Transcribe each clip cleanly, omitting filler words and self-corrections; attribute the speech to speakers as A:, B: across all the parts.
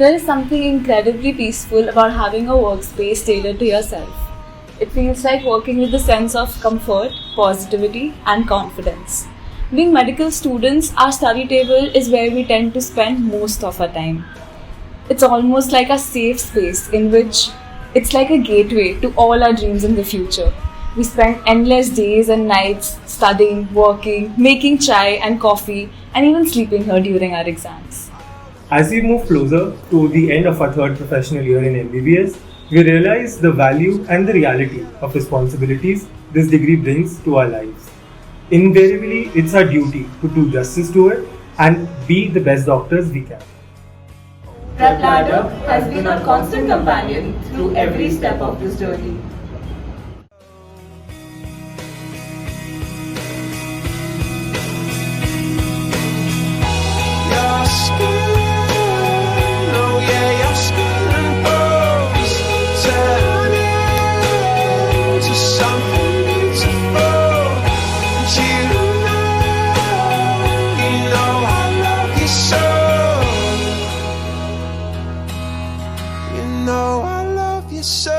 A: There is something incredibly peaceful about having a workspace tailored to yourself. It feels like working with a sense of comfort, positivity, and confidence. Being medical students, our study table is where we tend to spend most of our time. It's almost like a safe space in which it's like a gateway to all our dreams in the future. We spend endless days and nights studying, working, making chai and coffee, and even sleeping here during our exams.
B: As we move closer to the end of our third professional year in MBBS, we realize the value and the reality of responsibilities this degree brings to our lives. Invariably, it's our duty to do justice to it and be the best doctors we can.
C: PrepLadder has been our constant companion through every step of this journey.
D: Your skin, oh yeah, your skin and bones turn into something beautiful. And you know I love you so. You know I love you so.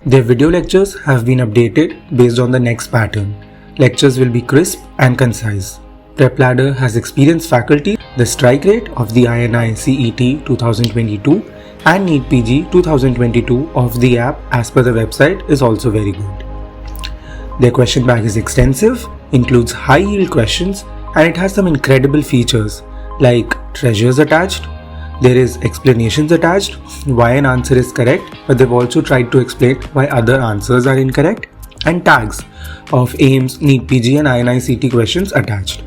E: Their video lectures have been updated based on the next pattern. Lectures will be crisp and concise. PrepLadder has experienced faculty. The strike rate of the INI CET 2022 and NEET PG 2022 of the app as per the website is also very good. Their question bank is extensive, includes high yield questions, and it has some incredible features like treasures attached. There is explanations attached, why an answer is correct, but they've also tried to explain why other answers are incorrect, and tags of AIMS, NEET PG and INI CET questions attached.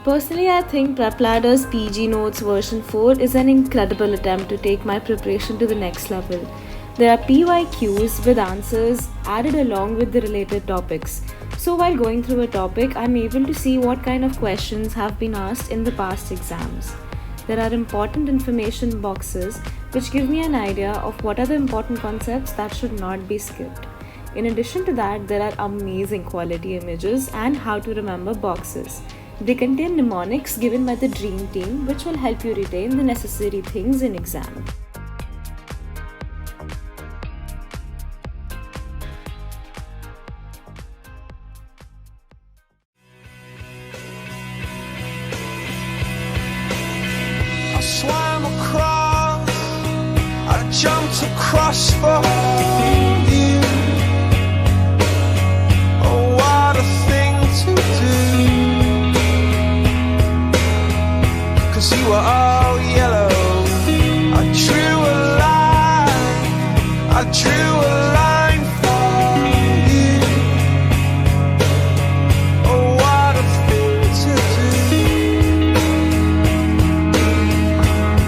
F: Personally, I think PrepLadder's PG Notes version 4 is an incredible attempt to take my preparation to the next level. There are PYQs with answers added along with the related topics. So while going through a topic, I'm able to see what kind of questions have been asked in the past exams. There are important information boxes which give me an idea of what are the important concepts that should not be skipped. In addition to that, there are amazing quality images and how to remember boxes. They contain mnemonics given by the Dream Team which will help you retain the necessary things in exam.
D: I swam across, I jumped across for you. Oh, what a thing to do. 'Cause you were all yellow. I drew a line for you. Oh, what a thing to do.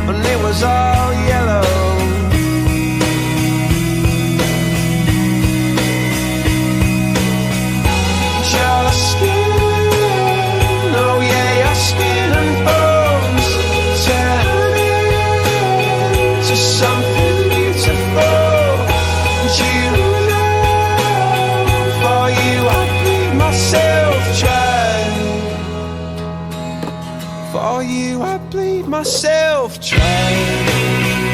D: And it was all yellow. Your skin, oh yeah, your skin and bones turn into something beautiful. And you know, for you I bleed myself dry. For you I bleed myself dry.